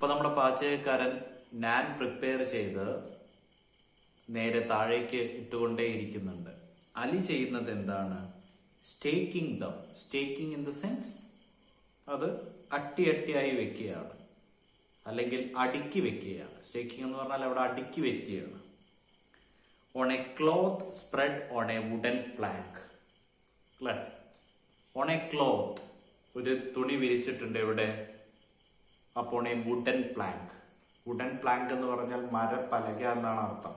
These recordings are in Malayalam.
അപ്പൊ നമ്മുടെ പാചകക്കാരൻ നാൻ പ്രിപ്പയർ ചെയ്ത് നേരെ താഴേക്ക് ഇട്ടുകൊണ്ടേയിരിക്കുന്നുണ്ട്. അലി ചെയ്യുന്നത് എന്താണ്? സ്റ്റേക്കിംഗ് ഇൻ ദ സെൻസ് അത് അട്ടിയായി വെക്കുകയാണ്, അല്ലെങ്കിൽ അടുക്കി വെക്കുകയാണ്. സ്റ്റേക്കിംഗ് എന്ന് പറഞ്ഞാൽ അവിടെ അടുക്കി വെക്കുകയാണ്. On a cloth spread on a wooden plank. On a cloth, ഒരു തുണി വിരിച്ചിട്ടുണ്ട് ഇവിടെ. അപ്പോൾ on a wooden plank. Wooden plank എന്ന് പറഞ്ഞാൽ മരപ്പലക എന്നാണ് അർത്ഥം.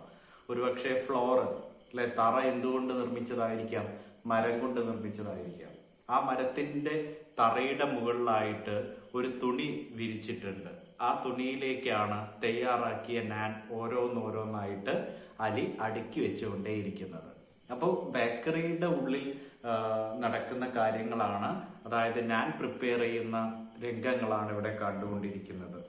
ഒരുപക്ഷെ ഫ്ലോർ അല്ലെ, തറ എന്തുകൊണ്ട് നിർമ്മിച്ചതായിരിക്കാം? മരം കൊണ്ട് നിർമ്മിച്ചതായിരിക്കാം. ആ മരത്തിന്റെ തറയുടെ മുകളിലായിട്ട് ഒരു തുണി വിരിച്ചിട്ടുണ്ട്. ആ തുണിയിലേക്കാണ് തയ്യാറാക്കിയ നാൻ ഓരോന്നോരോന്നായിട്ട് അലി അടുക്കി വെച്ചുകൊണ്ടേയിരിക്കുന്നത്. അപ്പോൾ ബേക്കറിയുടെ ഉള്ളിൽ നടക്കുന്ന കാര്യങ്ങളാണ്, അതായത് നാൻ പ്രിപ്പയർ ചെയ്യുന്ന രംഗങ്ങളാണ് ഇവിടെ കണ്ടുകൊണ്ടിരിക്കുന്നത്.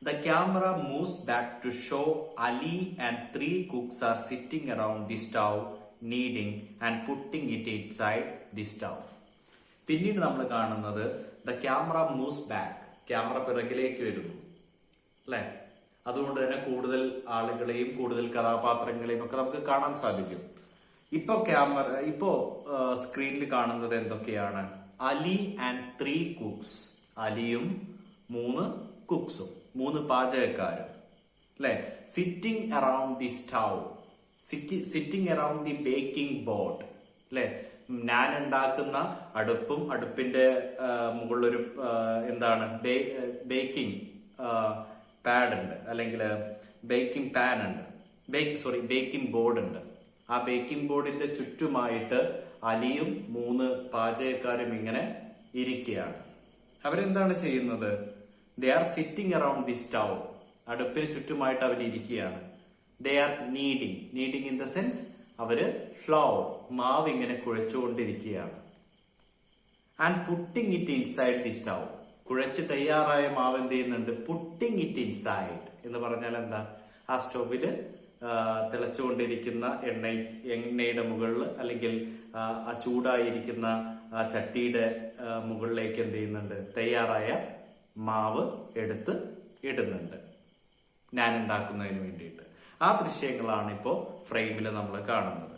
The camera moves back to show Ali and 3 cooks are sitting around the stove, kneading and putting it inside the stove. പിന്നീട് നമ്മൾ കാണുന്നത് the camera moves back. Camera പിറകിലേക്ക് വരുന്നു, അല്ലെ? അതുകൊണ്ട് തന്നെ കൂടുതൽ ആളുകളെയും കൂടുതൽ കഥാപാത്രങ്ങളെയും ഒക്കെ നമുക്ക് കാണാൻ സാധിക്കും. ഇപ്പോ സ്ക്രീനിൽ കാണുന്നത് എന്തൊക്കെയാണ്? Ali and 3 cooks. അലിയും 3 കുക്സും, 3 പാചകക്കാരും, അല്ലെ? Sitting around the stove, sitting around the baking board, അല്ലെ? ഞാൻ ഉണ്ടാക്കുന്ന അടുപ്പും അടുപ്പിന്റെ മുകളിലൊരു എന്താണ് ബേക്കിംഗ് പാഡ് ഉണ്ട്, അല്ലെങ്കിൽ ബേക്കിംഗ് പാൻ ഉണ്ട്, ബേക്കിംഗ് ബോർഡ് ഉണ്ട്. ആ ബേക്കിംഗ് ബോർഡിന്റെ ചുറ്റുമായിട്ട് അലിയും 3 പാചകക്കാരും ഇങ്ങനെ ഇരിക്കുകയാണ്. അവരെന്താണ് ചെയ്യുന്നത്? They are sitting around the stove. അടുപ്പിന് ചുറ്റുമായിട്ട് അവർ ഇരിക്കുകയാണ്. They are kneading in the sense അവര് ഫ്ലവർ, മാവ് ഇങ്ങനെ കുഴച്ചുകൊണ്ടിരിക്കുകയാണ്. And putting it inside the stove. കുഴച്ച് തയ്യാറായ മാവ് എന്ത് ചെയ്യുന്നുണ്ട്? പുട്ടിങ് ഇറ്റ് ഇൻസൈഡ് എന്ന് പറഞ്ഞാൽ എന്താ? ആ സ്റ്റൗവില് തിളച്ചുകൊണ്ടിരിക്കുന്ന എണ്ണയുടെ മുകളിൽ, അല്ലെങ്കിൽ ആ ചൂടായിരിക്കുന്ന ആ ചട്ടിയുടെ മുകളിലേക്ക് എന്ത് ചെയ്യുന്നുണ്ട്? തയ്യാറായ മാവ് എടുത്ത് ഇടുന്നുണ്ട് ഞാൻ ഉണ്ടാക്കുന്നതിന് വേണ്ടിയിട്ട്. ആ ദൃശ്യങ്ങളാണ് ഇപ്പോ ഫ്രെയിമിൽ നമ്മൾ കാണുന്നത്.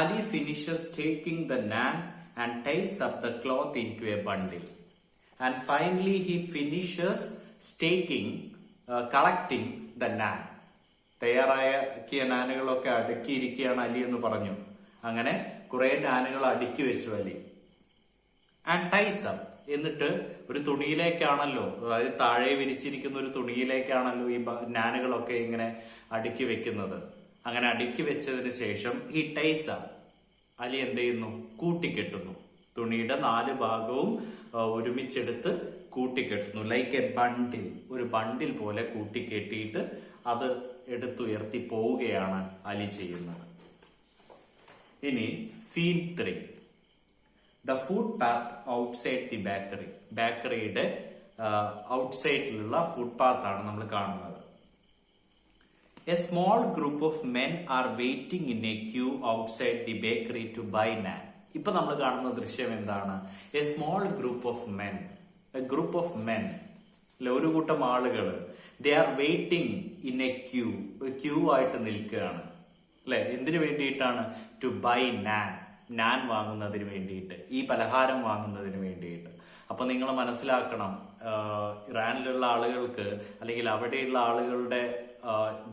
Ali finishes taking the naan and ties up the cloth into a bundle. And finally he finishes collecting the naan. തയ്യാറാക്കിയ നാനുകളൊക്കെ അടുക്കിയിരിക്കുകയാണ് അലി എന്ന് പറഞ്ഞു. അങ്ങനെ കുറെ നാനുകൾ അടുക്കി വെച്ചു അലി. ആൻഡ് ടൈസ് അപ്പ്, എന്നിട്ട് ഒരു തുണിയിലേക്കാണല്ലോ, അതായത് താഴെ വിരിച്ചിരിക്കുന്ന ഒരു തുണിയിലേക്കാണല്ലോ ഈ നാനുകളൊക്കെ ഇങ്ങനെ അടുക്കി വെക്കുന്നത്. അങ്ങനെ അടുക്കി വെച്ചതിന് ശേഷം ഈ ടൈസ അലി എന്ത് ചെയ്യുന്നു? കൂട്ടിക്കെട്ടുന്നു. തുണിയുടെ 4 ഭാഗവും ഒരുമിച്ചെടുത്ത് കൂട്ടിക്കെട്ടുന്നു. ലൈക്ക് എ ബണ്ടിൽ, ഒരു ബണ്ടിൽ പോലെ കൂട്ടിക്കെട്ടിയിട്ട് അത് എടുത്തുയർത്തി പോവുകയാണ് അലി ചെയ്യുന്നത്. ഇനി scene 3, the footpath outside the bakery. ബേക്കറിയുടെ ഔട്ട്സൈഡിലുള്ള ഫുഡ് പാത്ത് ആണ് നമ്മൾ കാണുന്നത്. A small group of men are waiting in a queue outside the bakery to buy naan. ഇപ്പൊ നമ്മൾ കാണുന്ന ദൃശ്യം എന്താണ്? A small group of men, ഒരു കൂട്ടം ആളുകൾ, they are waiting in a queue ആയിട്ട് നിൽക്കുകയാണ്, അല്ലെ? എന്തിനു വേണ്ടിയിട്ടാണ്? ടു ബൈ നാൻ വാങ്ങുന്നതിന് വേണ്ടിയിട്ട്, ഈ പലഹാരം വാങ്ങുന്നതിന് വേണ്ടിയിട്ട്. അപ്പൊ നിങ്ങൾ മനസ്സിലാക്കണം, ഇറാനിലുള്ള ആളുകൾക്ക്, അല്ലെങ്കിൽ അവിടെയുള്ള ആളുകളുടെ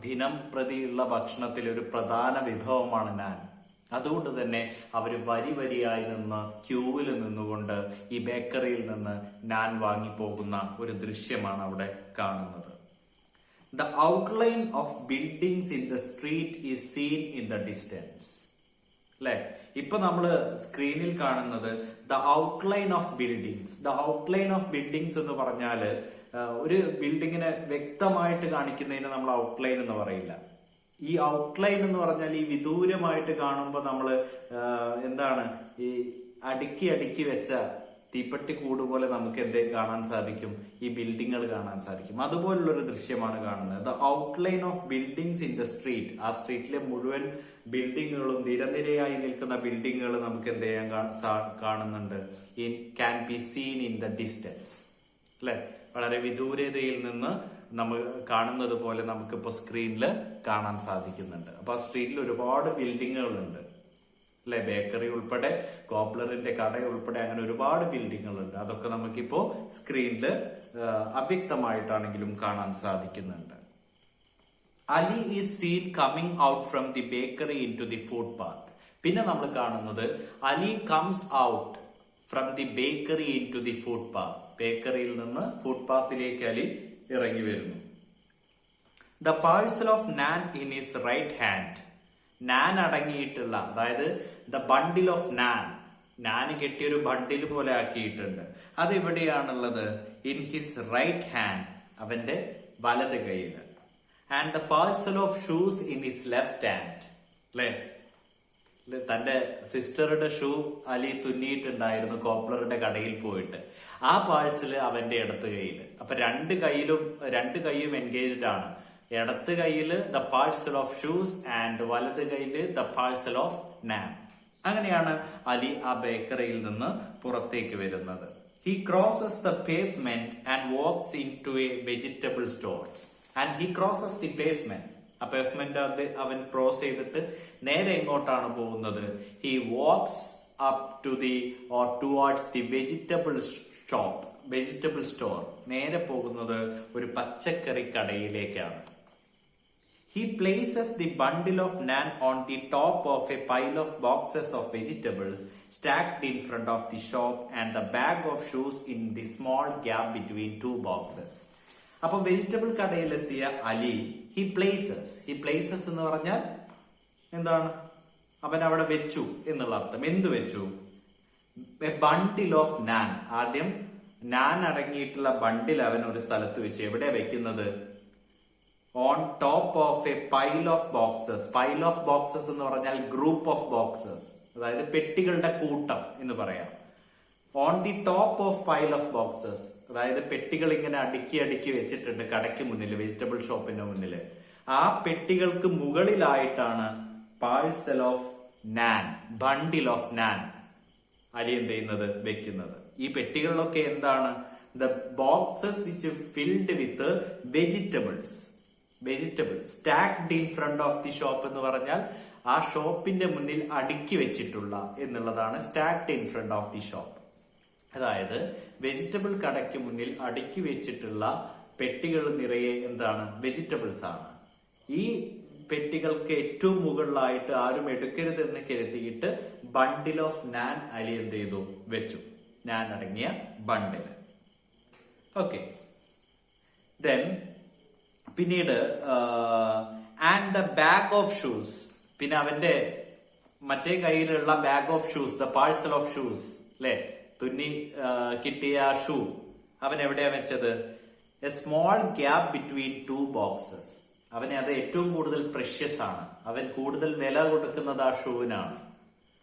ദിനം പ്രതിയുള്ള ഭക്ഷണത്തിൽ ഒരു പ്രധാന വിഭവമാണ് നാൻ. അതുകൊണ്ട് തന്നെ അവർ വരിയായി നിന്ന് ക്യൂവിൽ നിന്നുകൊണ്ട് ഈ ബേക്കറിയിൽ നിന്ന് നാൻ വാങ്ങിപ്പോകുന്ന ഒരു ദൃശ്യമാണ് അവിടെ കാണുന്നത്. The outline of buildings in the street is seen in the distance, അല്ലെ? ഇപ്പൊ നമ്മള് സ്ക്രീനിൽ കാണുന്നത് the outline of buildings. The outline of buildings എന്ന് പറഞ്ഞാല് ഒരു ബിൽഡിങ്ങിനെ വ്യക്തമായിട്ട് കാണിക്കുന്നതിന് നമ്മൾ ഔട്ട്ലൈൻ എന്ന് പറയില്ല. ഈ ഔട്ട്ലൈൻ എന്ന് പറഞ്ഞാൽ ഈ വിദൂരമായിട്ട് കാണുമ്പോൾ നമ്മള് എന്താണ്, ഈ അടുക്കി വെച്ച തീപ്പെട്ടി കൂട് പോലെ നമുക്ക് എന്ത് കാണാൻ സാധിക്കും? ഈ ബിൽഡിങ്ങുകൾ കാണാൻ സാധിക്കും. അതുപോലുള്ളൊരു ദൃശ്യമാണ് കാണുന്നത്. The outline of buildings in the street. ആ സ്ട്രീറ്റിലെ മുഴുവൻ ബിൽഡിങ്ങുകളും, നിരനിരയായി നിൽക്കുന്ന ബിൽഡിങ്ങുകൾ നമുക്ക് എന്ത് ചെയ്യാൻ കാണുന്നുണ്ട്? Can be seen in the distance, അല്ലെ? വളരെ വിദൂരതയിൽ നിന്ന് നമ്മൾ കാണുന്നത് പോലെ നമുക്കിപ്പോൾ സ്ക്രീനിൽ കാണാൻ സാധിക്കുന്നുണ്ട്. അപ്പൊ ആ സ്ട്രീറ്റിൽ ഒരുപാട് ബിൽഡിങ്ങുകളുണ്ട് അല്ലെ, ബേക്കറി ഉൾപ്പെടെ, കോപ്ലറിന്റെ കട ഉൾപ്പെടെ, അങ്ങനെ ഒരുപാട് ബിൽഡിങ്ങുകളുണ്ട്. അതൊക്കെ നമുക്കിപ്പോ സ്ക്രീനിൽ അവ്യക്തമായിട്ടാണെങ്കിലും കാണാൻ സാധിക്കുന്നുണ്ട്. Ali is seen coming out from the bakery into the footpath. പിന്നെ നമ്മൾ കാണുന്നത് Ali comes out from the bakery into the footpath. ബേക്കറിയിൽ നിന്ന് ഫുഡ് പാത്തിലേക്ക് അലി ഇറങ്ങി വരുന്നു. The parcel of naan in his right hand. Naan അടങ്ങിയിട്ടുള്ള, അതായത് ദ ബണ്ടിൽ ഓഫ് നാൻ കെട്ടിയൊരു ബണ്ടിൽ പോലെ ആക്കിയിട്ടുണ്ട്. അത് എവിടെയാണുള്ളത്? ഇൻ ഹിസ് റൈറ്റ് ഹാൻഡ്, അവന്റെ വലത് കൈയിൽ. And the parcel of shoes in his left hand. അല്ലെ, തന്റെ സിസ്റ്ററുടെ ഷൂ അലി തുന്നിയിട്ടുണ്ടായിരുന്നു കോപ്ലറുടെ കടയിൽ പോയിട്ട്. ആ പാഴ്സല് അവന്റെ ഇടത്ത് കൈയിൽ. അപ്പൊ രണ്ട് കൈയും എൻഗേജ്ഡ് ആണ്. ഇടത്ത് കൈയിൽ the parcel of shoes and വലത് കൈയിൽ ദ പാഴ്സൽ ഓഫ് നാൻ. അങ്ങനെയാണ് അലി ആ ബേക്കറിയിൽ നിന്ന് പുറത്തേക്ക് വരുന്നത്. He crosses the pavement and walks into a vegetable store. And he crosses the pavement. ആ പേവ്മെന്റ് അവൻ ക്രോസ് ചെയ്തിട്ട് നേരെ എങ്ങോട്ടാണ് പോകുന്നത്? He walks up to the or towards the vegetable store. നേരെ പോകുന്നത് ഒരു പച്ചക്കറി കടയിലേക്കാണ്. He places the bundle of naan on the top of a pile of boxes of vegetables stacked in front of the shop and the bag of shoes in the small gap between two boxes. അപ്പൊ വെജിറ്റബിൾ കടയിലെത്തിയ അലി ഹി പ്ലേസസ് എന്ന് പറഞ്ഞാൽ എന്താണ്? അവൻ അവിടെ വെച്ചു എന്നുള്ള അർത്ഥം. എന്ത് വെച്ചു? എ ബണ്ടിൽ ഓഫ് നാൻ. ആദ്യം നാൻ അടങ്ങിയിട്ടുള്ള ബണ്ടിൽ അവൻ ഒരു സ്ഥലത്ത് വെച്ചു. എവിടെ വെക്കുന്നത്? On top of A pile of boxes. Pile of boxes എന്ന് പറഞ്ഞാൽ ഗ്രൂപ്പ് ഓഫ് ബോക്സസ്, അതായത് പെട്ടികളുടെ കൂട്ടം എന്ന് പറയാം. On the top of pile of boxes, അതായത് പെട്ടികൾ ഇങ്ങനെ അടുക്കി വെച്ചിട്ടുണ്ട് കടയ്ക്ക് മുന്നിൽ, വെജിറ്റബിൾ ഷോപ്പിന്റെ മുന്നിൽ. ആ പെട്ടികൾക്ക് മുകളിലായിട്ടാണ് parcel of naan, bundle of naan Ali എന്ത് ചെയ്യുന്നത്? വെക്കുന്നത്. ഈ പെട്ടികളിലൊക്കെ എന്താണ്? The boxes which filled with vegetables stacked in front of the shop എന്ന് പറഞ്ഞാൽ ആ ഷോപ്പിന്റെ മുന്നിൽ അടുക്കി വെച്ചിട്ടുള്ള എന്നുള്ളതാണ് stacked in front of the shop. അതായത് വെജിറ്റബിൾ കടയ്ക്ക് മുന്നിൽ അടുക്കി വെച്ചിട്ടുള്ള പെട്ടികൾ നിറയെ എന്താണ്? വെജിറ്റബിൾസ് ആണ്. ഈ പെട്ടികൾക്ക് ഏറ്റവും മുകളിലായിട്ട് ആരും എടുക്കരുതെന്ന് കരുതിയിട്ട് ബണ്ടിൽ ഓഫ് നാൻ അലി എന്ത് ചെയ്തു? വെച്ചു. നാൻ അടങ്ങിയ ബണ്ടിൽ. ഓക്കെ, ദെൻ പിന്നീട് and the bag of shoes. പിന്നെ അവന്റെ മറ്റേ കയ്യിലുള്ള bag of shoes, the parcel of shoes, അല്ലെ, തുന്നി കിട്ടിയ ഷൂ അവൻ എവിടെയാ വെച്ചത്? A small gap between two boxes. അവന് അത് ഏറ്റവും കൂടുതൽ പ്രഷ്യസ് ആണ്. അവൻ കൂടുതൽ വില കൊടുക്കുന്നത് ആ ഷൂവിനാണ്.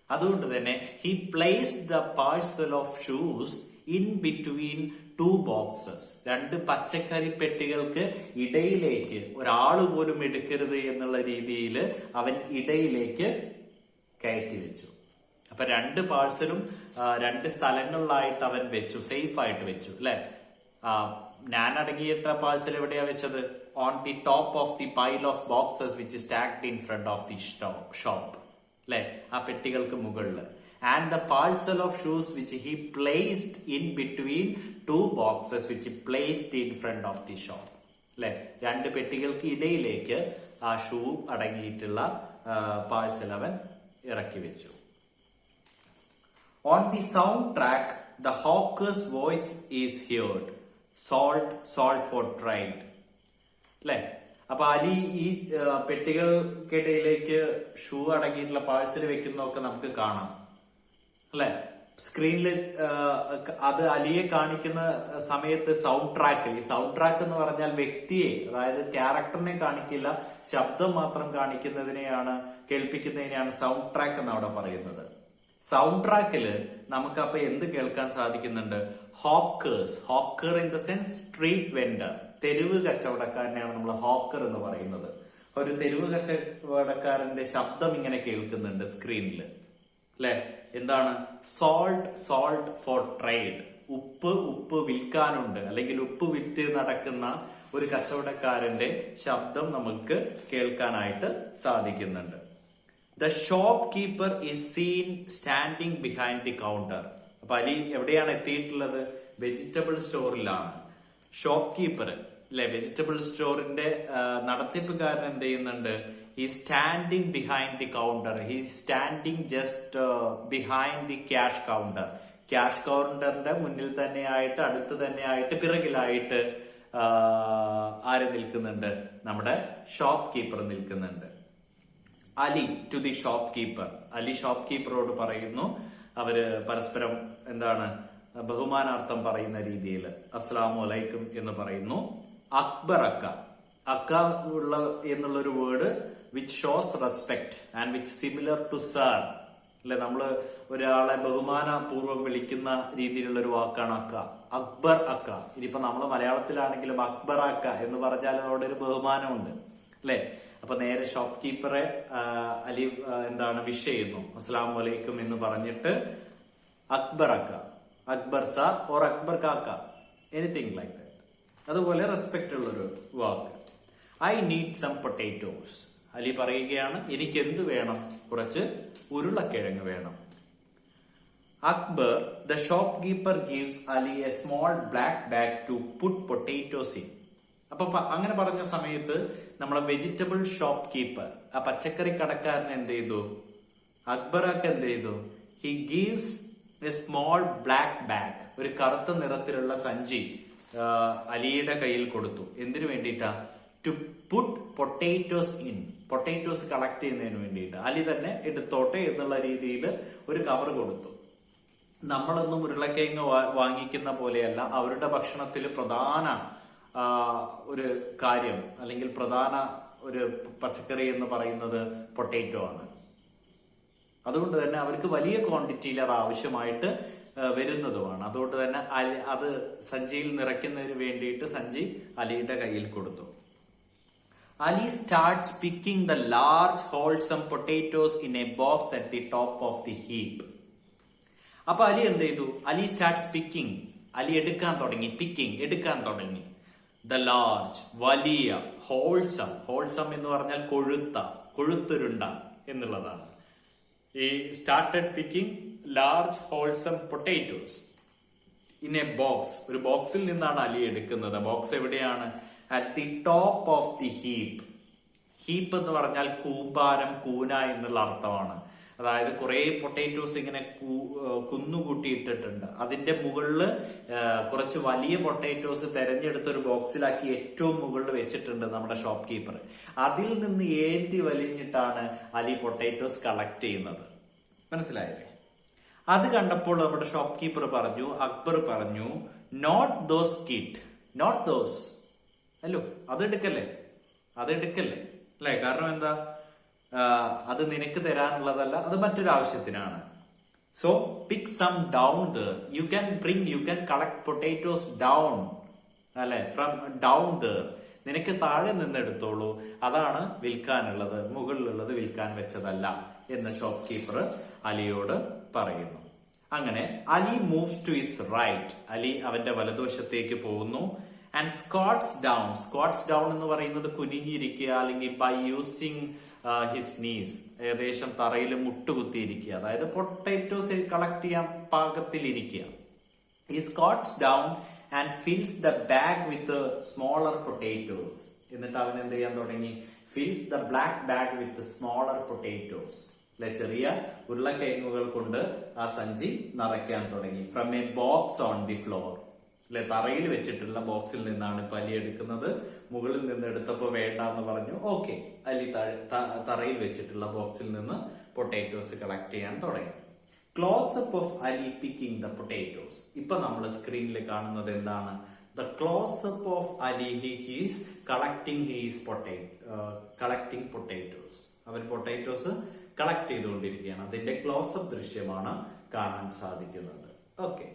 അതുകൊണ്ട് തന്നെ he placed the parcel of shoes in between two boxes. രണ്ട് പച്ചക്കറി പെട്ടികൾക്ക് ഇടയിലേക്ക്, ഒരാൾ പോലും എടുക്കരുത് എന്നുള്ള രീതിയിൽ അവൻ ഇടയിലേക്ക് കയറ്റി വെച്ചു. അപ്പൊ രണ്ട് പാഴ്സലും രണ്ട് സ്ഥലങ്ങളിലായിട്ട് അവൻ വെച്ചു, സേഫ് ആയിട്ട് വെച്ചു, അല്ലെ. ഞാൻ അടങ്ങിയിട്ട പാഴ്സൽ എവിടെയാ വെച്ചത്? On the top of the pile of boxes which stacked in front of the shop, അല്ലെ, ആ പെട്ടികൾക്ക് മുകളിൽ. And the parcel of shoes which he placed in between two boxes which placed in front of the shop, അല്ലെ. രണ്ട് പെട്ടികൾക്ക് ഇടയിലേക്ക് ആ ഷൂ അടങ്ങിയിട്ടുള്ള പാഴ്സൽ അവൻ ഇറക്കി വെച്ചു. On the sound track the hawker's voice is heard, salt for tried, അല്ലെ. അപ്പൊ അലി ഈ പെട്ടികൾക്കിടയിലേക്ക് ഷൂ അടങ്ങിയിട്ടുള്ള പാഴ്സൽ വെക്കുന്നതൊക്കെ നമുക്ക് കാണാം, അല്ലെ. സ്ക്രീനിൽ അത് അലിയെ കാണിക്കുന്ന സമയത്ത് സൗണ്ട് ട്രാക്കിൽ, ഈ സൗണ്ട് ട്രാക്ക് എന്ന് പറഞ്ഞാൽ വ്യക്തിയെ, അതായത് ക്യാരക്ടറിനെ കാണിക്കില്ല, ശബ്ദം മാത്രം കാണിക്കുന്നതിനെയാണ്, കേൾപ്പിക്കുന്നതിനെയാണ് സൗണ്ട് ട്രാക്ക് എന്ന് അവിടെ പറയുന്നത്. സൗണ്ട് ട്രാക്കില് നമുക്ക് അപ്പൊ എന്ത് കേൾക്കാൻ സാധിക്കുന്നുണ്ട്? Hawker in the sense street vendor, തെരുവ് കച്ചവടക്കാരനെയാണ് നമ്മൾ ഹോക്കർ എന്ന് പറയുന്നത്. ഒരു തെരുവ് കച്ചവടക്കാരന്റെ ശബ്ദം ഇങ്ങനെ കേൾക്കുന്നുണ്ട് സ്ക്രീനിൽ, അല്ലെ. എന്താണ്? സോൾട്ട് ഫോർ ട്രേഡ്, ഉപ്പ് വിൽക്കാനുണ്ട്, അല്ലെങ്കിൽ ഉപ്പ് വിറ്റ് നടക്കുന്ന ഒരു കച്ചവടക്കാരന്റെ ശബ്ദം നമുക്ക് കേൾക്കാനായിട്ട് സാധിക്കുന്നുണ്ട്. The shopkeeper is seen standing behind the counter. അപ്പൊ അലി എവിടെയാണ് എത്തിയിട്ടുള്ളത്? വെജിറ്റബിൾ സ്റ്റോറിലാണ്. ഷോപ്പ് കീപ്പർ അല്ലെ, വെജിറ്റബിൾ സ്റ്റോറിന്റെ നടത്തിപ്പുകാരൻ എന്ത് ചെയ്യുന്നുണ്ട്? ഈ standing behind the counter, he standing just behind the cash counter. Cash കൗണ്ടറിന്റെ മുന്നിൽ തന്നെയായിട്ട്, അടുത്ത് തന്നെയായിട്ട്, പിറകിലായിട്ട് ആര് നിൽക്കുന്നുണ്ട്? നമ്മുടെ ഷോപ്പ് കീപ്പർ നിൽക്കുന്നുണ്ട്. Ali to the shopkeeper, Ali ഷോപ്പ് കീപ്പറോട് പറയുന്നു. അവര് പരസ്പരം എന്താണ് ബഹുമാനാർത്ഥം പറയുന്ന രീതിയിൽ അസ്സലാമു അലൈക്കും എന്ന് പറയുന്നു. അക്ബർ അക്ക, അക്ക ഉള്ള എന്നുള്ളൊരു word which shows respect and which similar to sir അല്ലെ. നമ്മള് ഒരാളെ ബഹുമാനപൂർവ്വം വിളിക്കുന്ന രീതിയിലുള്ള ഒരു വാക്കാണ് അക്ക. അക്ബർ അക്ക. ഇനിയിപ്പോ നമ്മള് മലയാളത്തിലാണെങ്കിലും അക്ബർ അക്ക എന്ന് പറഞ്ഞാൽ അവിടെ ഒരു ബഹുമാനമുണ്ട് അല്ലെ. അപ്പൊ നേരെ ഷോപ്പ് കീപ്പറെ അലി എന്താണ് വിഷ് ചെയ്യുന്നു, അസ്സലാമു അലൈക്കും എന്ന് പറഞ്ഞിട്ട് അക്ബർ അക്ക, അക്ബർ സാർ ഓർ അക്ബർ കാക്ക, എനിത്തിങ് ലൈക്ക് ദാറ്റ്. അതുപോലെ റെസ്പെക്ട് ഉള്ളൊരു വാക്ക്. I need some potatoes. Ali പറയുകയാണ്, എനിക്ക് എന്ത് വേണം? കുറച്ച് ഉരുളക്കിഴങ്ങ് വേണം. Akbar the shopkeeper gives Ali a small black bag to put potatoes in. അപ്പൊ അങ്ങനെ പറഞ്ഞ സമയത്ത് നമ്മളെ വെജിറ്റബിൾ ഷോപ്പ് കീപ്പർ, ആ പച്ചക്കറി കടക്കാരൻ എന്ത് ചെയ്തു? അക്ബറൊക്കെ എന്ത് ചെയ്തു? He gives a small black bag, ഒരു കറുത്ത നിറത്തിലുള്ള സഞ്ചി അലിയുടെ കയ്യിൽ കൊടുത്തു. എന്തിനു വേണ്ടിയിട്ടാ? To put potatoes in, potatoes collect ചെയ്യുന്നതിന് വേണ്ടിയിട്ട്. അലി തന്നെ എടുത്തോട്ടെ എന്നുള്ള രീതിയിൽ ഒരു കവർ കൊടുത്തു. നമ്മളൊന്നും ഉരുളക്കിഴങ്ങ് വാങ്ങിക്കുന്ന പോലെയല്ല, അവരുടെ ഭക്ഷണത്തിൽ പ്രധാന ഒരു കാര്യം അല്ലെങ്കിൽ പ്രധാന ഒരു പച്ചക്കറി എന്ന് പറയുന്നത് പൊട്ടേറ്റോ ആണ്. അതുകൊണ്ട് തന്നെ അവർക്ക് വലിയ ക്വാണ്ടിറ്റിയിൽ അത് ആവശ്യമായിട്ട് വരുന്നതുമാണ്. അതുകൊണ്ട് തന്നെ അത് സഞ്ചിയിൽ നിറയ്ക്കുന്നതിന് വേണ്ടിയിട്ട് സഞ്ചി അലിയുടെ കയ്യിൽ കൊടുത്തു. Ali starts picking the large wholesome potatoes in A box at the top of the heap. അപ്പൊ അലി എന്ത് ചെയ്തു? അലി സ്റ്റാർട്ട്സ് പിക്കിംഗ്, അലി എടുക്കാൻ തുടങ്ങി, പിക്കിംഗ് എടുക്കാൻ തുടങ്ങി. ദ ലാർജ് വലിയ, ഹോൾസം, ഹോൾസം എന്ന് പറഞ്ഞാൽ കൊഴുത്ത, കൊഴുത്തുരുണ്ട എന്നുള്ളതാണ്. ഈ started picking large wholesome potatoes in A box, ഒരു ബോക്സിൽ നിന്നാണ് അലി എടുക്കുന്നത്. ബോക്സ് എവിടെയാണ്? At the top of the heap. Heap എന്ന് പറഞ്ഞാൽ കൂമ്പാരം, കൂന എന്നുള്ള അർത്ഥമാണ്. അതായത് കുറെ പൊട്ടേറ്റോസ് ഇങ്ങനെ കുന്നുകൂട്ടിയിട്ടിട്ടുണ്ട്. അതിന്റെ മുകളില് കുറച്ച് വലിയ പൊട്ടേറ്റോസ് തെരഞ്ഞെടുത്ത് ഒരു ബോക്സിലാക്കി ഏറ്റവും മുകളിൽ വെച്ചിട്ടുണ്ട് നമ്മുടെ ഷോപ്പ് കീപ്പർ. അതിൽ നിന്ന് ഏന്തി വലിഞ്ഞിട്ടാണ് അലി പൊട്ടേറ്റോസ് കളക്ട് ചെയ്യുന്നത്. മനസ്സിലായില്ലേ? അത് കണ്ടപ്പോൾ നമ്മുടെ ഷോപ്പ് കീപ്പർ പറഞ്ഞു, അക്ബർ പറഞ്ഞു, not those kid, not those, അല്ലോ അതെടുക്കല്ലേ, അതെടുക്കല്ലേ അല്ലെ. കാരണം എന്താ? അത് നിനക്ക് തരാനുള്ളതല്ല, അത് മറ്റൊരു ആവശ്യത്തിനാണ്. So pick some down there, you can collect potatoes down അല്ലെ, ഫ്രം ഡൗൺ ദർ, നിനക്ക് താഴെ നിന്ന് എടുത്തോളൂ, അതാണ് വിൽക്കാനുള്ളത്, മുകളിലുള്ളത് വിൽക്കാൻ വെച്ചതല്ല എന്ന് ഷോപ്പ് കീപ്പർ അലിയോട് പറയുന്നു. അങ്ങനെ Ali moves to his right, Ali അവന്റെ വലതുവശത്തേക്ക് പോകുന്നു. And squats down, squats down എന്ന് പറയുന്നത് കുനിഞ്ഞിരിക്കുക, അല്ലെങ്കിൽ ബൈ യൂസിങ് ഹിസ് നീസ്, ഏകദേശം തറയിൽ മുട്ടുകുത്തിയിരിക്കുക, അതായത് പൊട്ടേറ്റോസ് കളക്ട് ചെയ്യാൻ പാകത്തിലിരിക്കുക. He squats down and fills the bag with the smaller potatoes. എന്നിട്ട് അവൻ എന്ത് ചെയ്യാൻ തുടങ്ങി? fills the black bag with the smaller potatoes. ചെറിയ ഉരുളക്കിഴങ്ങുകൾ കൊണ്ട് ആ സഞ്ചി നിറയ്ക്കാൻ തുടങ്ങി. From A box on the floor, തറയിൽ വെച്ചിട്ടുള്ള ബോക്സിൽ നിന്നാണ് ഇപ്പൊ അലി എടുക്കുന്നത്. മുകളിൽ നിന്ന് എടുത്തപ്പോ വേണ്ട എന്ന് പറഞ്ഞു. ഓക്കെ, അലി തറയിൽ വെച്ചിട്ടുള്ള ബോക്സിൽ നിന്ന് പൊട്ടേറ്റോസ് കളക്ട് ചെയ്യാൻ തുടങ്ങി. Close-up of Ali picking the potatoes. ഇപ്പൊ നമ്മൾ സ്ക്രീനിൽ കാണുന്നത് എന്താണ്? The close-up of Ali, he's collecting potatoes. അവൻ പൊട്ടേറ്റോസ് കളക്ട് ചെയ്തുകൊണ്ടിരിക്കുകയാണ്. അതിന്റെ ക്ലോസപ്പ് ദൃശ്യമാണ് കാണാൻ സാധിക്കുന്നത്. ഓക്കെ.